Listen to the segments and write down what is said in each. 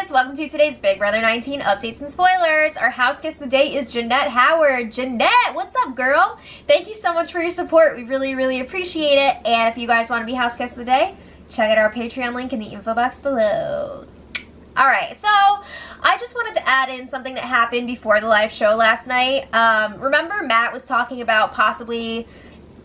guys, welcome to today's Big Brother 19 updates and spoilers. Our house guest of the day is Jeanette Howard. Jeanette, what's up, girl? Thank you so much for your support. We really appreciate it. And if you guys want to be house guest of the day, check out our Patreon link in the info box below. Alright, so I just wanted to add in something that happened before the live show last night. Remember Matt was talking about possibly,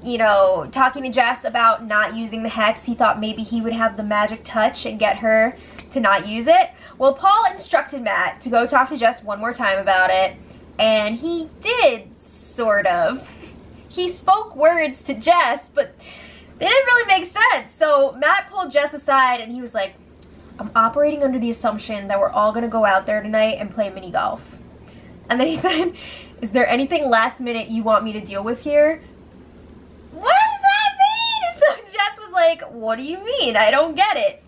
you know, talking to Jess about not using the hex. He thought maybe he would have the magic touch and get her to not use it. Well, Paul instructed Matt to go talk to Jess one more time about it, and he did, sort of. He spoke words to Jess, but they didn't really make sense. So Matt pulled Jess aside and he was like, I'm operating under the assumption that we're all gonna go out there tonight and play mini golf. And then he said, is there anything last minute you want me to deal with here? What does that mean? So Jess was like, what do you mean? I don't get it.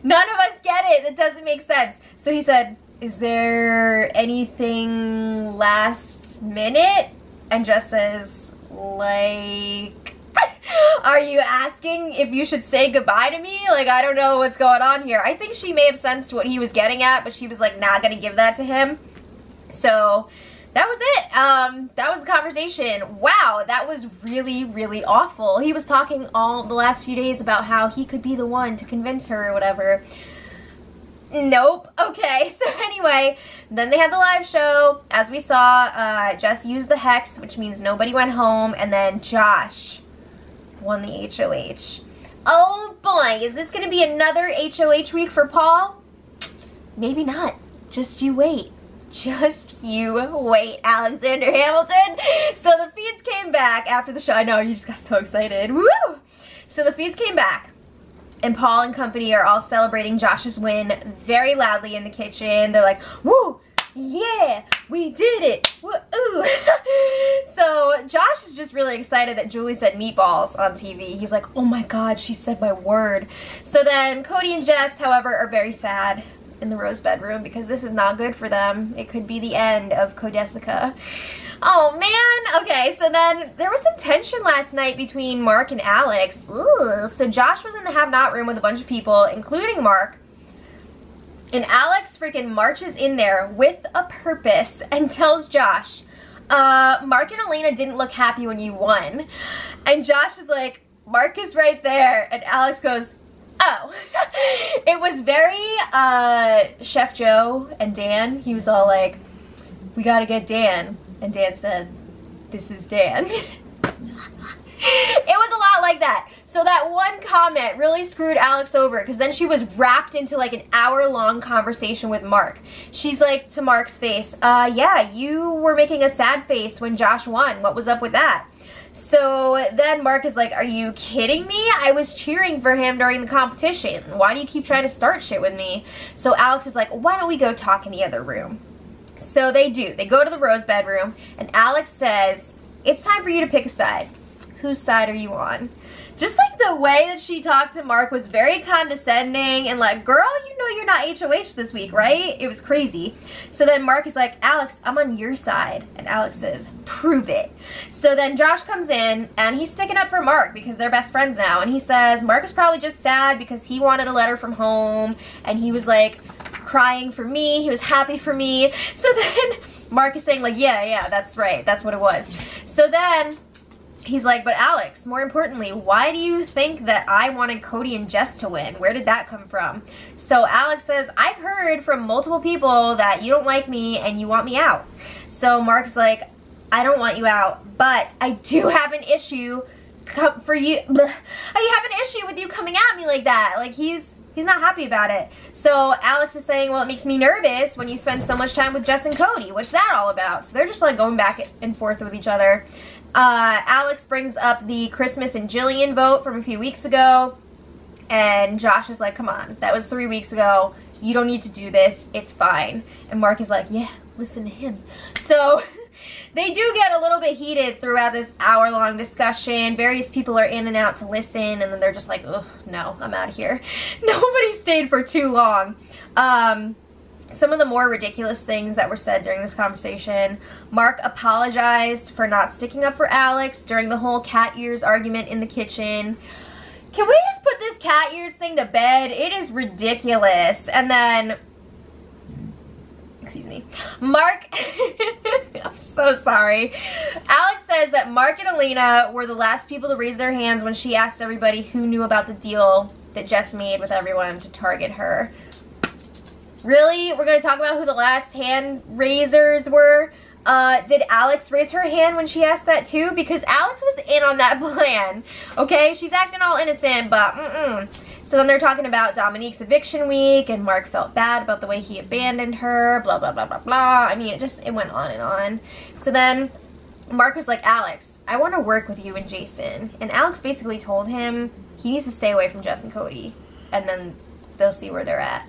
None of us get it. That doesn't make sense. So he said, is there anything last minute? And Jess says, like, are you asking if you should say goodbye to me? Like, I don't know what's going on here. I think she may have sensed what he was getting at, but she was like not gonna give that to him. So that was it. That was the conversation. Wow, that was really awful. He was talking all the last few days about how he could be the one to convince her or whatever. Nope. Okay, so anyway, then they had the live show. As we saw, Jess used the hex, which means nobody went home, and then Josh won the HOH. Oh boy, is this gonna be another HOH week for Paul? Maybe not. Just you wait. Just you wait, Alexander Hamilton. So the feeds came back after the show. I know, you just got so excited. Woo! So the feeds came back, and Paul and company are all celebrating Josh's win very loudly in the kitchen. They're like, woo! Yeah! We did it! Woo! So Josh is just really excited that Julie said meatballs on TV. He's like, oh my god, she said my word. So then Cody and Jess, however, are very sad in the rose bedroom because this is not good for them. It could be the end of Codesica. Oh man. Okay, so then there was some tension last night between Mark and Alex. Ugh. So Josh was in the have-not room with a bunch of people, including Mark, and Alex freaking marches in there with a purpose and tells Josh, Mark and Elena didn't look happy when you won. And Josh is like, Mark is right there, and Alex goes, oh. It was very Chef Joe and Dan. He was all like, we gotta get Dan. And Dan said, this is Dan. It was a lot like that. So that one comment really screwed Alex over because then she was wrapped into like an hour-long conversation with Mark. She's like to Mark's face, yeah, you were making a sad face when Josh won. What was up with that? So then Mark is like, are you kidding me? I was cheering for him during the competition. Why do you keep trying to start shit with me? So Alex is like, why don't we go talk in the other room? So they do. They go to the rose bedroom, and Alex says, it's time for you to pick a side. Whose side are you on? Just like the way that she talked to Mark was very condescending and like, girl, you know you're not HOH this week, right? It was crazy. So then Mark is like, Alex, I'm on your side. And Alex says, prove it. So then Josh comes in and he's sticking up for Mark because they're best friends now. And he says Mark is probably just sad because he wanted a letter from home and he was like crying for me. He was happy for me. So then Mark is saying like, yeah, that's right. That's what it was. So then he's like, but Alex, more importantly, why do you think that I wanted Cody and Jess to win? Where did that come from? So Alex says, I've heard from multiple people that you don't like me and you want me out. So Mark's like, I don't want you out, but I do have an issue for you. I have an issue with you coming at me like that. Like he's not happy about it. So Alex is saying, well, it makes me nervous when you spend so much time with Jess and Cody. What's that all about? So they're just like going back and forth with each other. Alex brings up the Christmas and Jillian vote from a few weeks ago, and Josh is like, come on, that was 3 weeks ago. You don't need to do this. It's fine. And Mark is like, yeah, listen to him. So they do get a little bit heated throughout this hour-long discussion. Various people are in and out to listen, and then they're just like, ugh, no, I'm out of here. Nobody stayed for too long. Some of the more ridiculous things that were said during this conversation. Mark apologized for not sticking up for Alex during the whole cat ears argument in the kitchen. Can we just put this cat ears thing to bed? It is ridiculous. And then excuse me. Mark, I'm so sorry. Alex says that Mark and Elena were the last people to raise their hands when she asked everybody who knew about the deal that Jess made with everyone to target her. Really? We're going to talk about who the last hand raisers were? Did Alex raise her hand when she asked that too? Because Alex was in on that plan, okay? She's acting all innocent, but So then they're talking about Dominique's eviction week, and Mark felt bad about the way he abandoned her, blah, blah, blah, blah, blah. I mean, it went on and on. So then Mark was like, Alex, I want to work with you and Jason. And Alex basically told him he needs to stay away from Jess and Cody, and then they'll see where they're at.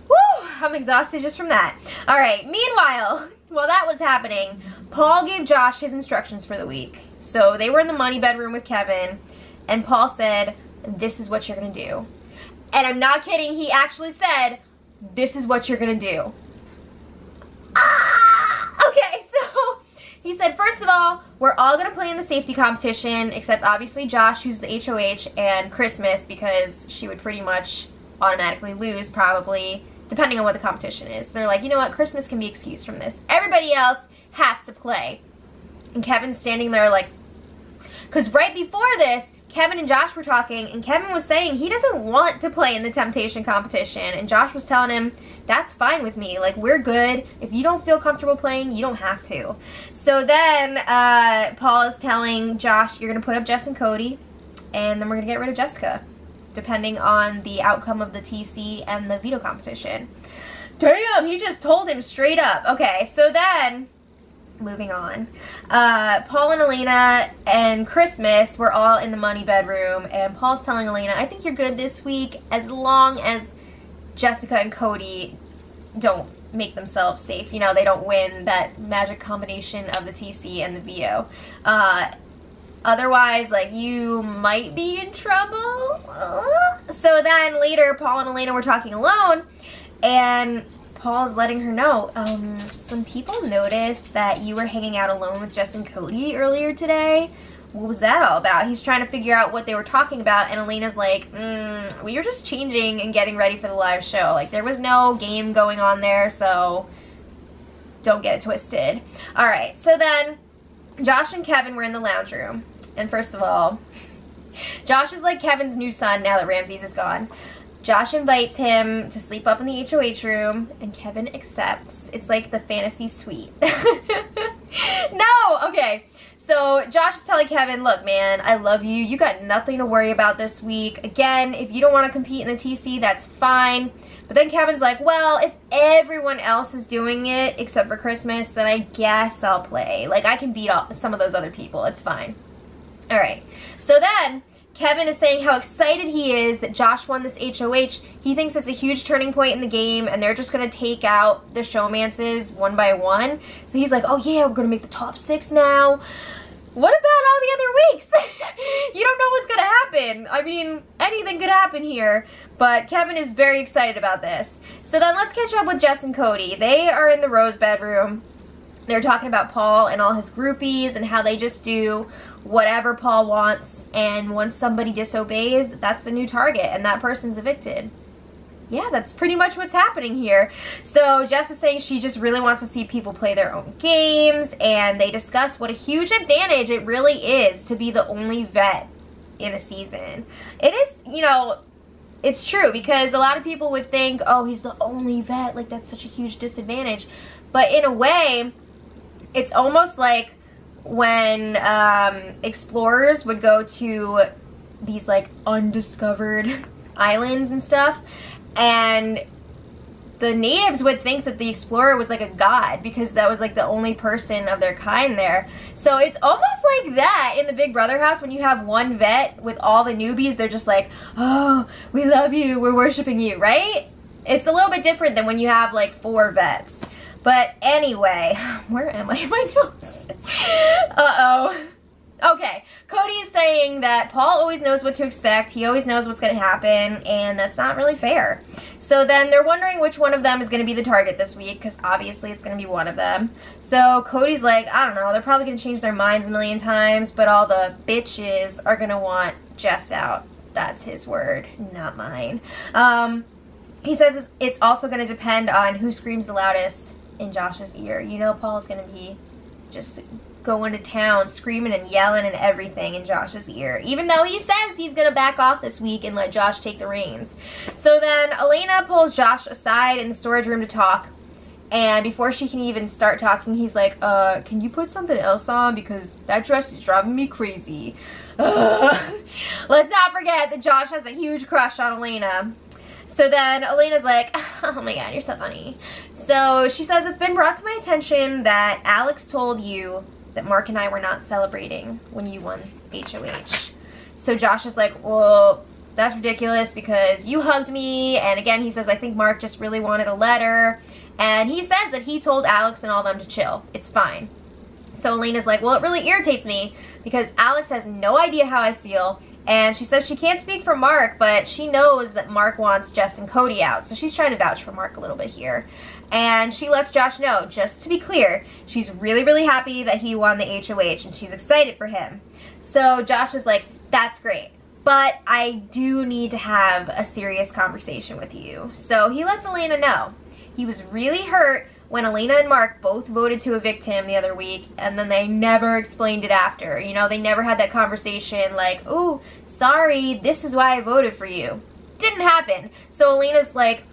Woo! I'm exhausted just from that. All right, meanwhile, while that was happening, Paul gave Josh his instructions for the week. So they were in the money bedroom with Kevin, and Paul said, this is what you're going to do. And I'm not kidding, he actually said, this is what you're going to do. Okay, so he said, first of all, we're all going to play in the safety competition, except obviously Josh, who's the HOH, and Christmas, because she would pretty much automatically lose, probably, depending on what the competition is. They're like, you know what, Christmas can be excused from this. Everybody else has to play. And Kevin's standing there like, because right before this, Kevin and Josh were talking, and Kevin was saying he doesn't want to play in the temptation competition, and Josh was telling him, that's fine with me, like, we're good. If you don't feel comfortable playing, you don't have to. So then Paul is telling Josh, you're going to put up Jess and Cody, and then we're going to get rid of Jessica, depending on the outcome of the TC and the veto competition. Damn, he just told him straight up. Okay, so then, moving on. Paul and Elena and Christmas were all in the money bedroom, and Paul's telling Elena, I think you're good this week as long as Jessica and Cody don't make themselves safe. You know, they don't win that magic combination of the TC and the veto. Otherwise, like, you might be in trouble. So then later, Paul and Elena were talking alone, and Paul's letting her know, some people noticed that you were hanging out alone with Jess and Cody earlier today. What was that all about? He's trying to figure out what they were talking about, and Elena's like, we were just changing and getting ready for the live show. Like, there was no game going on there, so don't get it twisted. All right, so then Josh and Kevin were in the lounge room, and first of all, Josh is like Kevin's new son now that Ramses is gone. Josh invites him to sleep up in the HOH room, and Kevin accepts. It's like the fantasy suite. No! Okay. So Josh is telling Kevin, look, man, I love you. You got nothing to worry about this week. Again, if you don't want to compete in the TC, that's fine. But then Kevin's like, well, if everyone else is doing it except for Christmas, then I guess I'll play. Like, I can beat some of those other people. It's fine. All right. So then Kevin is saying how excited he is that Josh won this HOH. He thinks it's a huge turning point in the game, and they're just going to take out the Showmances one by one. So he's like, oh yeah, we're going to make the top 6 now. What about all the other weeks? You don't know what's going to happen. I mean, anything could happen here. But Kevin is very excited about this. So then let's catch up with Jess and Cody. They are in the Rose bedroom. They're talking about Paul and all his groupies and how they just do whatever Paul wants, and once somebody disobeys, that's the new target, and that person's evicted. Yeah, that's pretty much what's happening here. So Jess is saying she just really wants to see people play their own games, and they discuss what a huge advantage it really is to be the only vet in a season. It is, you know, it's true, because a lot of people would think, oh, he's the only vet, like that's such a huge disadvantage. But in a way, it's almost like when explorers would go to these like undiscovered islands and stuff, and the natives would think that the explorer was like a god because that was like the only person of their kind there. So it's almost like that in the Big Brother house when you have one vet with all the newbies. They're just like, oh, we love you, we're worshiping you, right? It's a little bit different than when you have like 4 vets. But anyway, where am I in my notes? Uh-oh. Okay, Cody is saying that Paul always knows what to expect. He always knows what's going to happen, and that's not really fair. So then they're wondering which one of them is going to be the target this week, because obviously it's going to be one of them. So Cody's like, I don't know, they're probably going to change their minds a million times, but all the bitches are going to want Jess out. That's his word, not mine. He says it's also going to depend on who screams the loudest in Josh's ear. You know Paul's gonna be just going to town, screaming and yelling and everything in Josh's ear, even though he says he's gonna back off this week and let Josh take the reins. So then Elena pulls Josh aside in the storage room to talk, and before she can even start talking, he's like, can you put something else on, because that dress is driving me crazy. Let's not forget that Josh has a huge crush on Elena. So then Elena's like, oh my god, you're so funny. So she says, it's been brought to my attention that Alex told you that Mark and I were not celebrating when you won HOH. So Josh is like, well, that's ridiculous because you hugged me. And again, he says, I think Mark just really wanted a letter. And he says that he told Alex and all them to chill. It's fine. So Elena's like, well, it really irritates me because Alex has no idea how I feel. And she says she can't speak for Mark, but she knows that Mark wants Jess and Cody out. So she's trying to vouch for Mark a little bit here. And she lets Josh know, just to be clear, she's really, really happy that he won the HOH and she's excited for him. So Josh is like, that's great, but I do need to have a serious conversation with you. So he lets Elena know. He was really hurt when Elena and Mark both voted to evict him the other week, and then they never explained it after. You know, they never had that conversation like, oh, sorry, this is why I voted for you. Didn't happen. So Elena's like,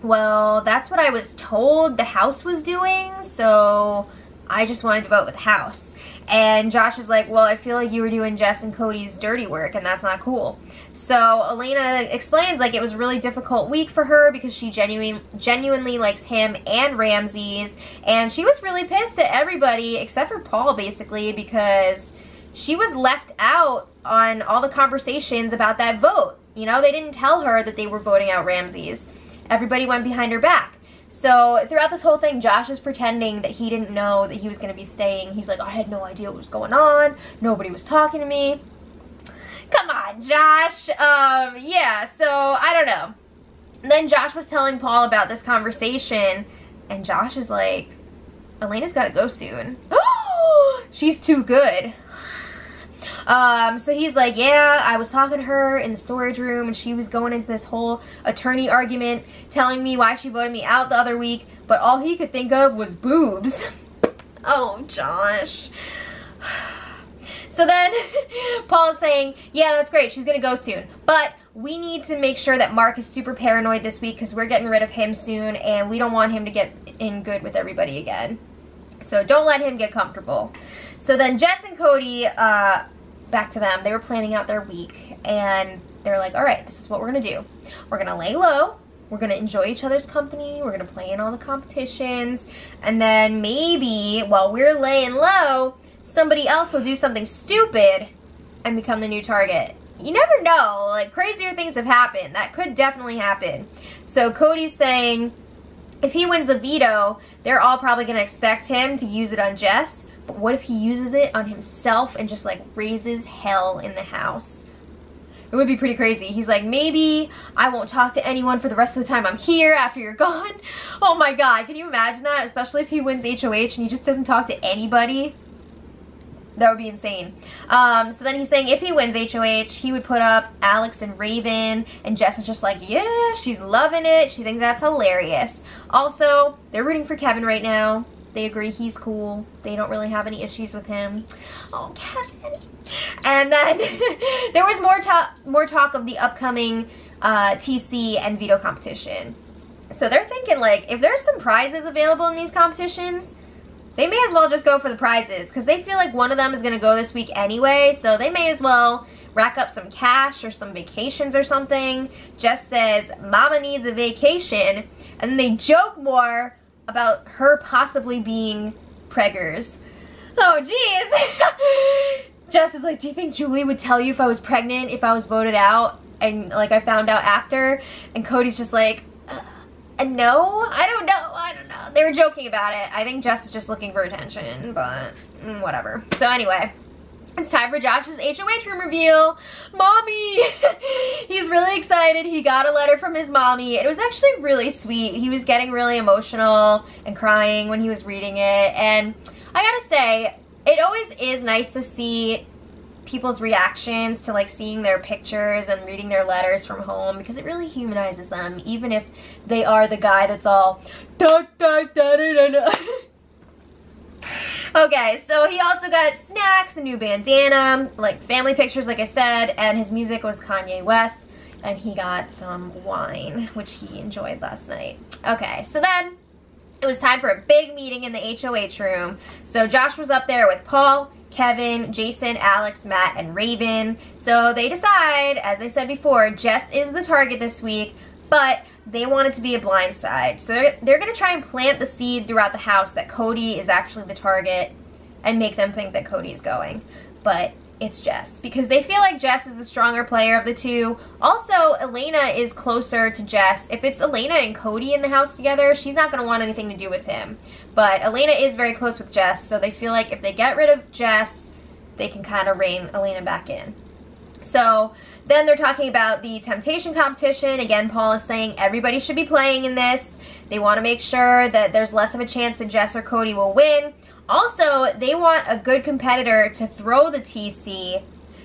well, that's what I was told the house was doing, so I just wanted to vote with the house. And Josh is like, well, I feel like you were doing Jess and Cody's dirty work, and that's not cool. So Elena explains, like, it was a really difficult week for her because she genuinely likes him and Ramses, and she was really pissed at everybody except for Paul, basically, because she was left out on all the conversations about that vote. You know, they didn't tell her that they were voting out Ramses. Everybody went behind her back. So throughout this whole thing, Josh is pretending that he didn't know that he was going to be staying. He's like, I had no idea what was going on. Nobody was talking to me. Come on, Josh. Yeah, so I don't know. And then Josh was telling Paul about this conversation, and Josh is like, Elena's got to go soon. She's too good. So he's like, yeah, I was talking to her in the storage room and she was going into this whole attorney argument telling me why she voted me out the other week, but all he could think of was boobs. Oh, Josh. So then Paul is saying, yeah, that's great, she's gonna go soon, but we need to make sure that Mark is super paranoid this week because we're getting rid of him soon and we don't want him to get in good with everybody again. So don't let him get comfortable. So then Jess and Cody, back to them, they were planning out their week and they're like, all right, this is what we're gonna do. We're gonna lay low, we're gonna enjoy each other's company, we're gonna play in all the competitions, and then maybe while we're laying low, somebody else will do something stupid and become the new target. You never know, like crazier things have happened. That could definitely happen. So Cody's saying if he wins the veto, they're all probably gonna expect him to use it on Jess. But what if he uses it on himself and just like raises hell in the house? It would be pretty crazy. He's like, maybe I won't talk to anyone for the rest of the time I'm here after you're gone. Oh my god, can you imagine that? Especially if he wins HOH and he just doesn't talk to anybody. That would be insane. So then he's saying if he wins HOH, he would put up Alex and Raven, and Jess is just like, yeah, she's loving it. She thinks that's hilarious. Also, they're rooting for Kevin right now. They agree he's cool. They don't really have any issues with him. Oh, Kevin. And then there was more talk of the upcoming TC and veto competition. So they're thinking, like, if there's some prizes available in these competitions, they may as well just go for the prizes because they feel like one of them is going to go this week anyway, so they may as well rack up some cash or some vacations or something. Jess says, Mama needs a vacation, and then they joke more about her possibly being preggers. Oh, jeez. Jess is like, do you think Julie would tell you if I was pregnant, if I was voted out, and like I found out after? And Cody's just like, no, I don't know. They were joking about it. I think Jess is just looking for attention, but whatever. So anyway, it's time for Josh's HOH room reveal. Mommy! He's really excited. He got a letter from his mommy. It was actually really sweet. He was getting really emotional and crying when he was reading it. And I gotta say, it always is nice to see people's reactions to like seeing their pictures and reading their letters from home, because it really humanizes them, even if they are the guy that's all da, da, da, da, da, da. Okay, so he also got snacks, a new bandana, like family pictures like I said, and his music was Kanye West, and he got some wine, which he enjoyed last night. Okay, so then it was time for a big meeting in the HOH room. So Josh was up there with Paul, Kevin, Jason, Alex, Matt, and Raven. So they decide, as I said before, Jess is the target this week, but they want it to be a blind side. So they're going to try and plant the seed throughout the house that Cody is actually the target and make them think that Cody's going. But it's Jess, because they feel like Jess is the stronger player of the two. Also, Elena is closer to Jess. If it's Elena and Cody in the house together, she's not going to want anything to do with him. But Elena is very close with Jess, so they feel like if they get rid of Jess, they can kind of rein Elena back in. So then they're talking about the temptation competition. Again, Paul is saying everybody should be playing in this. They want to make sure that there's less of a chance that Jess or Cody will win. Also, they want a good competitor to throw the TC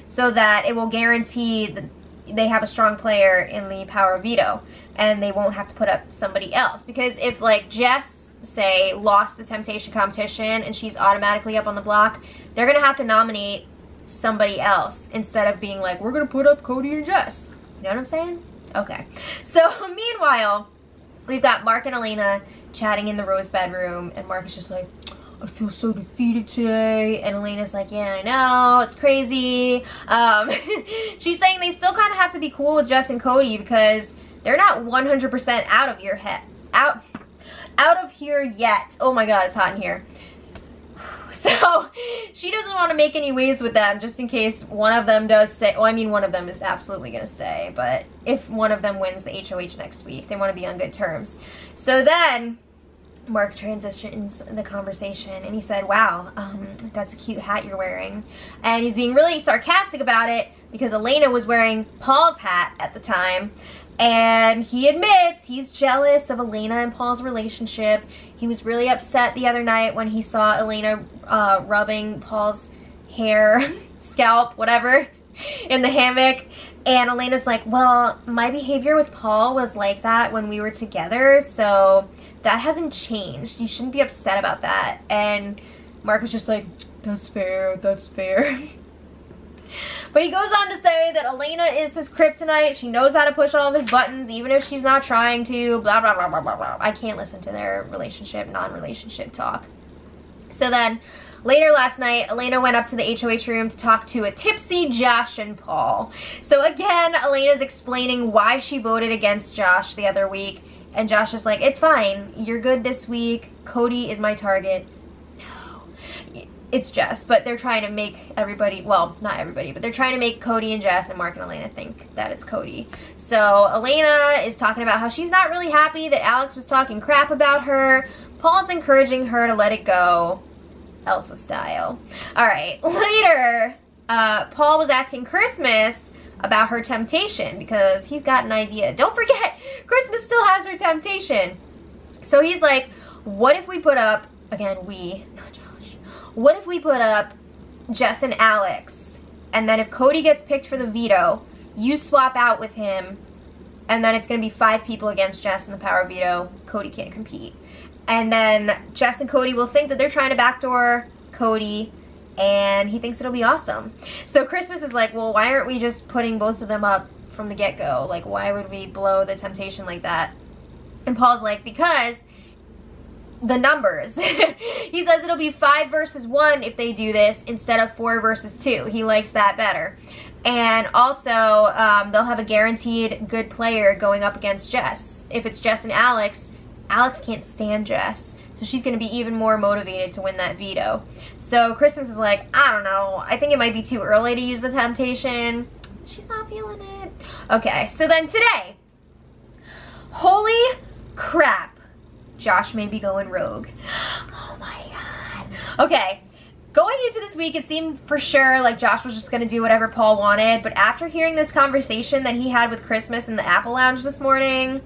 so that it will guarantee that they have a strong player in the power of veto and they won't have to put up somebody else. Because if, like, Jess, say, lost the temptation competition and she's automatically up on the block, they're going to have to nominate somebody else instead of being like, we're going to put up Cody and Jess. You know what I'm saying? Okay. So, meanwhile, we've got Mark and Elena chatting in the rose bedroom, and Mark is just like, I feel so defeated today. And Elena's like, yeah, I know, it's crazy. She's saying they still kind of have to be cool with Jess and Cody because they're not 100% out of your head. Out of here yet. Oh my god, it's hot in here. So she doesn't want to make any waves with them just in case one of them does stay. Well, I mean, one of them is absolutely going to stay. But if one of them wins the HOH next week, they want to be on good terms. So then Mark transitions the conversation and he said, wow, that's a cute hat you're wearing. And he's being really sarcastic about it because Elena was wearing Paul's hat at the time. And he admits he's jealous of Elena and Paul's relationship. He was really upset the other night when he saw Elena rubbing Paul's hair, scalp, whatever, in the hammock. And Elena's like, well, my behavior with Paul was like that when we were together, so that hasn't changed. You shouldn't be upset about that. And Mark was just like, that's fair, that's fair. But he goes on to say that Elena is his kryptonite. She knows how to push all of his buttons, even if she's not trying to, blah, blah, blah, blah, blah, blah. I can't listen to their relationship, non-relationship talk. So then, later last night, Elena went up to the HOH room to talk to a tipsy Josh and Paul. So again, Elena's explaining why she voted against Josh the other week. And Josh is like, it's fine. You're good this week. Cody is my target. It's Jess, but they're trying to make everybody, well, not everybody, but they're trying to make Cody and Jess and Mark and Elena think that it's Cody. So Elena is talking about how she's not really happy that Alex was talking crap about her. Paul's encouraging her to let it go, Elsa style. Alright, later, Paul was asking Christmas about her temptation because he's got an idea. Don't forget, Christmas still has her temptation. So he's like, what if we put up, again, we, not Josh. What if we put up Jess and Alex, and then if Cody gets picked for the veto, you swap out with him, and then it's going to be 5 people against Jess in the power veto. Cody can't compete. And then Jess and Cody will think that they're trying to backdoor Cody, and he thinks it'll be awesome. So Christmas is like, well, why aren't we just putting both of them up from the get-go? Like, why would we blow the temptation like that? And Paul's like, because the numbers. He says it'll be 5 versus 1 if they do this instead of 4 versus 2. He likes that better. And also, they'll have a guaranteed good player going up against Jess. If it's Jess and Alex, Alex can't stand Jess. So she's going to be even more motivated to win that veto. So Christmas is like, I don't know. I think it might be too early to use the temptation. She's not feeling it. Okay, so then today, holy crap. Josh may be going rogue. Oh my god. Okay, going into this week, it seemed for sure like Josh was just going to do whatever Paul wanted, but after hearing this conversation that he had with Christmas in the Apple Lounge this morning,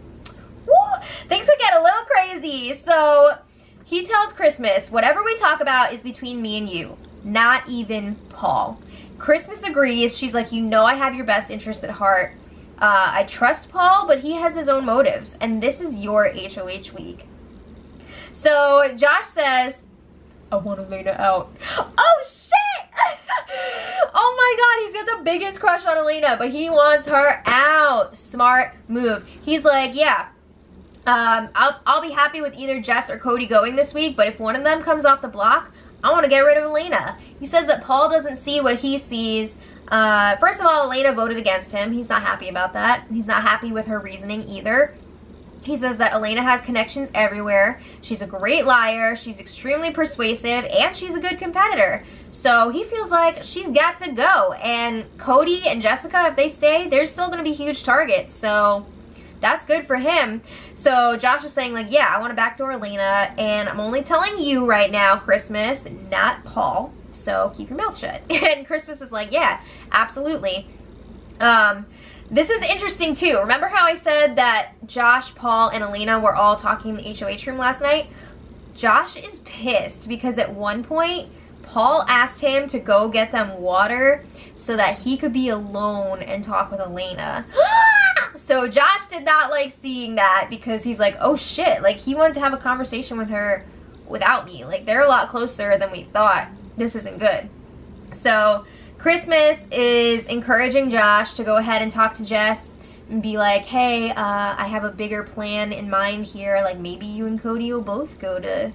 woo, things would get a little crazy. So he tells Christmas, whatever we talk about is between me and you, not even Paul. Christmas agrees. She's like, you know I have your best interest at heart. I trust Paul, but he has his own motives, and this is your HOH week. So Josh says, I want Elena out. Oh shit! Oh my god, he's got the biggest crush on Elena, but he wants her out. Smart move. He's like, yeah, I'll be happy with either Jess or Cody going this week, but if one of them comes off the block, I want to get rid of Elena. He says that Paul doesn't see what he sees. First of all, Elena voted against him. He's not happy about that. He's not happy with her reasoning either. He says that Elena has connections everywhere. She's a great liar. She's extremely persuasive, and she's a good competitor. So he feels like she's got to go. And Cody and Jessica, if they stay, they're still going to be huge targets. So that's good for him. So Josh is saying, like, yeah, I want to backdoor Elena, and I'm only telling you right now, Christmas, not Paul. So keep your mouth shut. And Christmas is like, yeah, absolutely. This is interesting too. Remember how I said that Josh, Paul, and Elena were all talking in the HOH room last night? Josh is pissed because at one point, Paul asked him to go get them water so that he could be alone and talk with Elena. So Josh did not like seeing that because he's like, oh shit, like he wanted to have a conversation with her without me. Like they're a lot closer than we thought. This isn't good. So Christmas is encouraging Josh to go ahead and talk to Jess and be like, hey, I have a bigger plan in mind here. Like, maybe you and Cody will both go to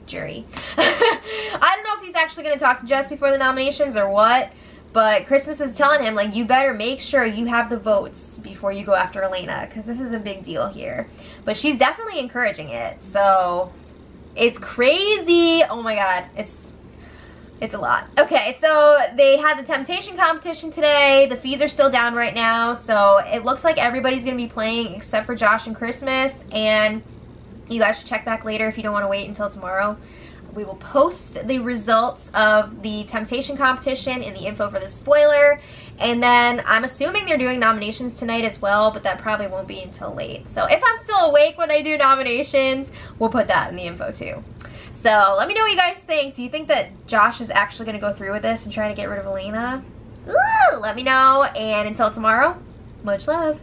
jury. I don't know if he's actually going to talk to Jess before the nominations or what, but Christmas is telling him, like, you better make sure you have the votes before you go after Elena, because this is a big deal here. But she's definitely encouraging it, so it's crazy. Oh my god, it's a lot. Okay, so they had the temptation competition today. The fees are still down right now, so it looks like everybody's going to be playing except for Josh and Christmas, and you guys should check back later if you don't want to wait until tomorrow. We will post the results of the temptation competition in the info for the spoiler, and then I'm assuming they're doing nominations tonight as well, but that probably won't be until late. So if I'm still awake when they do nominations, we'll put that in the info too. So let me know what you guys think. Do you think that Josh is actually going to go through with this and try to get rid of Elena? Ooh, let me know, and until tomorrow, much love.